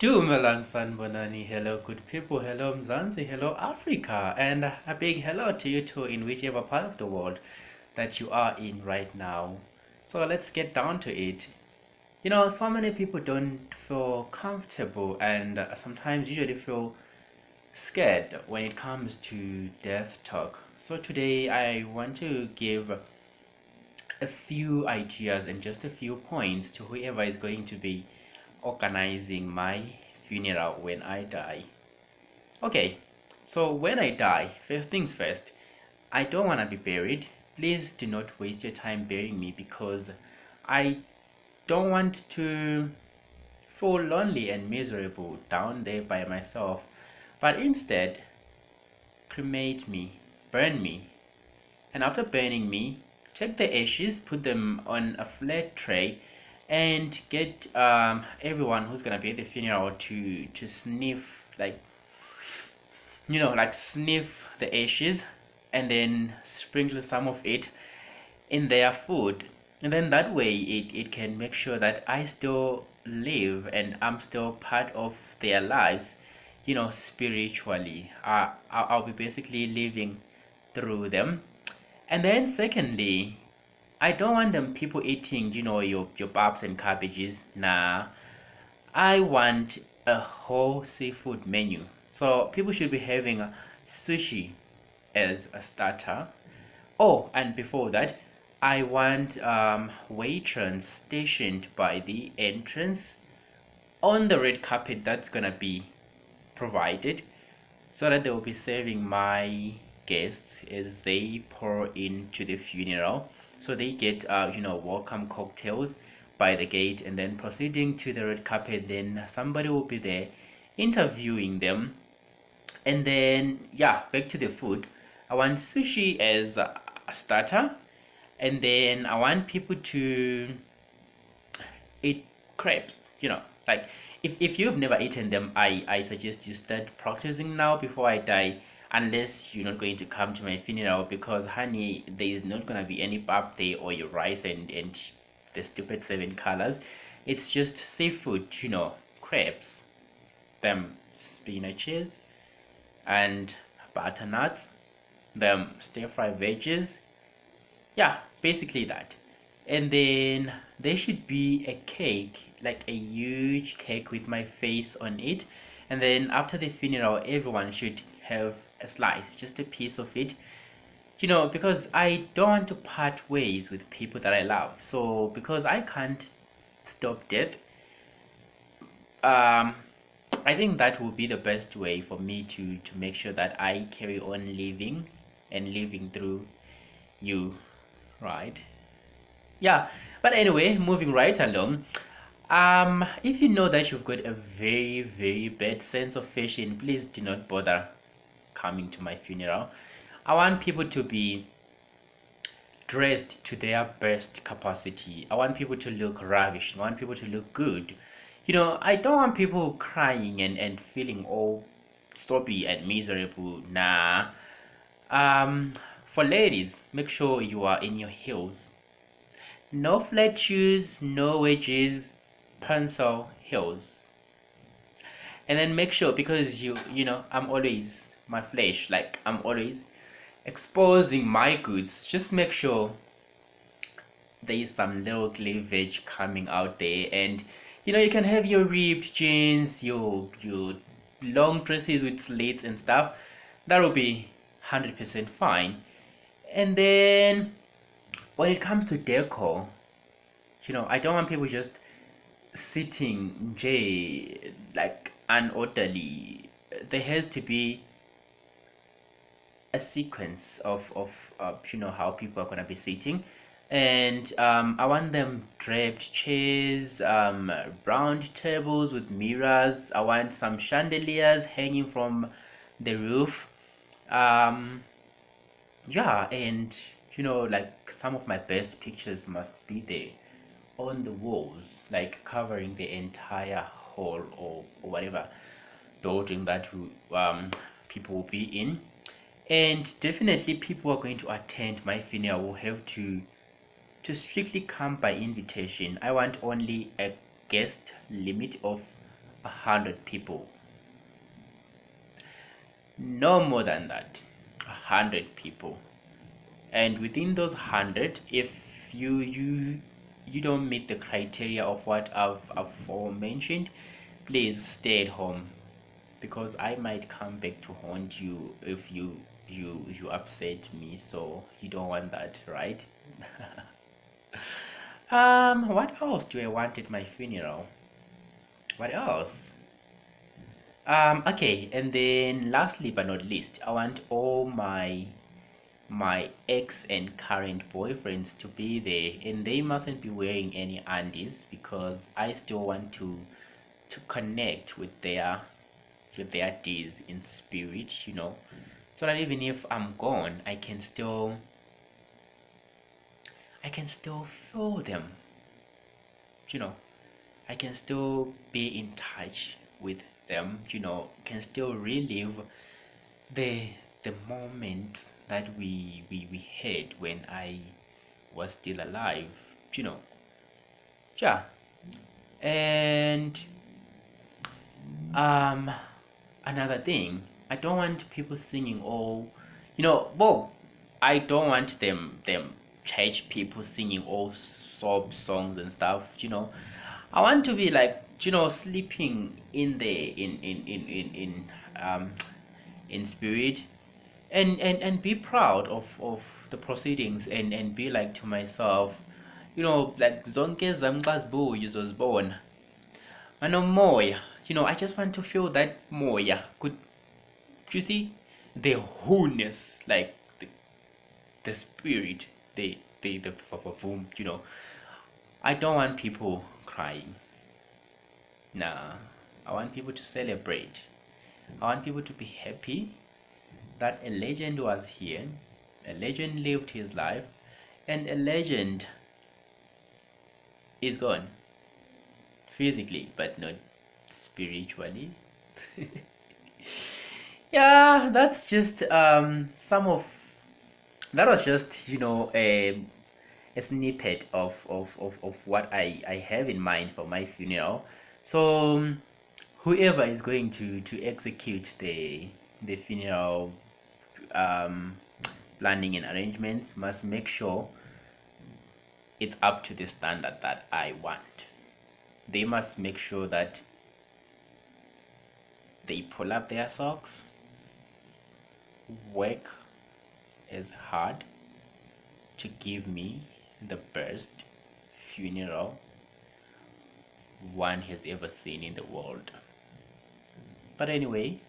Dumelang Sanbonani, hello good people, hello Mzansi, hello Africa, and a big hello to you too in whichever part of the world that you are in right now. So let's get down to it. So many people don't feel comfortable and sometimes usually feel scared when it comes to death talk. So today I want to give a few ideas and just a few points to whoever is going to be organizing my funeral when I die. Okay, so when I die, first things first, I don't want to be buried. Please do not waste your time burying me because I don't want to feel lonely and miserable down there by myself. But instead, cremate me, burn me, and after burning me, take the ashes, put them on a flat tray, and get everyone who's gonna be at the funeral to sniff like sniff the ashes, and then sprinkle some of it in their food, and then that way it can make sure that I still live and I'm still part of their lives, spiritually. I'll be basically living through them. And then secondly, I don't want them people eating, your paps and cabbages. Nah, I want a whole seafood menu. So people should be having a sushi as a starter. Oh, and before that, I want waiters stationed by the entrance on the red carpet that's gonna be provided, so that they will be serving my guests as they pour into the funeral. So they get, welcome cocktails by the gate, and then proceeding to the red carpet. Then somebody will be there interviewing them, and then yeah, back to the food. I want sushi as a starter, and then I want people to eat crepes. Like if you've never eaten them, I suggest you start practicing now before I die, unless you're not going to come to my funeral, because honey, there is not gonna be any pap there or your rice and the stupid seven colors. It's just seafood, crepes, them spinaches and butternuts, them stir fry veggies. Yeah, basically that. And then there should be a cake, like a huge cake with my face on it. And then after the funeral, everyone should have a slice, just a piece of it. Because I don't want to part ways with people that I love. So because I can't stop death, um, I think that will be the best way for me to make sure that I carry on living and living through you, right? Yeah, but anyway, moving right along. If you know that you've got a very, very bad sense of fashion, please do not bother coming to my funeral. I want people to be dressed to their best capacity. I want people to look ravish. I want people to look good. I don't want people crying and feeling all soppy and miserable. Nah. For ladies, make sure you are in your heels. No flat shoes, no wedges, pencil heels. And then make sure, because I'm always my flesh, like I'm always exposing my goods. Just make sure there is some little cleavage coming out there, and you can have your ripped jeans, your long dresses with slits and stuff. That will be 100% fine. And then when it comes to decor, I don't want people just sitting J like unorderly. There has to be a sequence of how people are gonna be sitting, and I want them draped chairs, round tables with mirrors. I want some chandeliers hanging from the roof. Um, yeah, and like some of my best pictures must be there on the walls, like covering the entire hall or whatever building that people will be in. And definitely people who are going to attend my funeral will have to strictly come by invitation. I want only a guest limit of 100 people. No more than that. 100 people. And within those 100, if you don't meet the criteria of what I've aforementioned, please stay at home, because I might come back to haunt you if you upset me. So you don't want that, right? What else do I want at my funeral? What else? Okay, and then lastly but not least, I want all my ex and current boyfriends to be there, and they mustn't be wearing any undies, because I still want to connect with their days in spirit, so that even if I'm gone, I can still feel them, you know I can still be in touch with them, can still relive the the moments that we had when I was still alive, you know. Yeah. And um another thing, I don't want people singing all, well, I don't want them church people singing all sob songs and stuff, I want to be like, sleeping in the um in spirit, and be proud of the proceedings, and be like to myself, like zonke zam xa zibuya uzozibona anomoya. I just want to feel that moya. Could you see the wholeness, like the spirit, the vavavoom, I don't want people crying. Nah, I want people to celebrate. I want people to be happy that a legend was here, a legend lived his life, and a legend is gone physically, but not spiritually. Yeah, that's just some of that was just a snippet of what I have in mind for my funeral. So whoever is going to execute the funeral um, planning and arrangements must make sure it's up to the standard that I want. They must make sure that they pull up their socks, work as hard to give me the best funeral one has ever seen in the world. But anyway,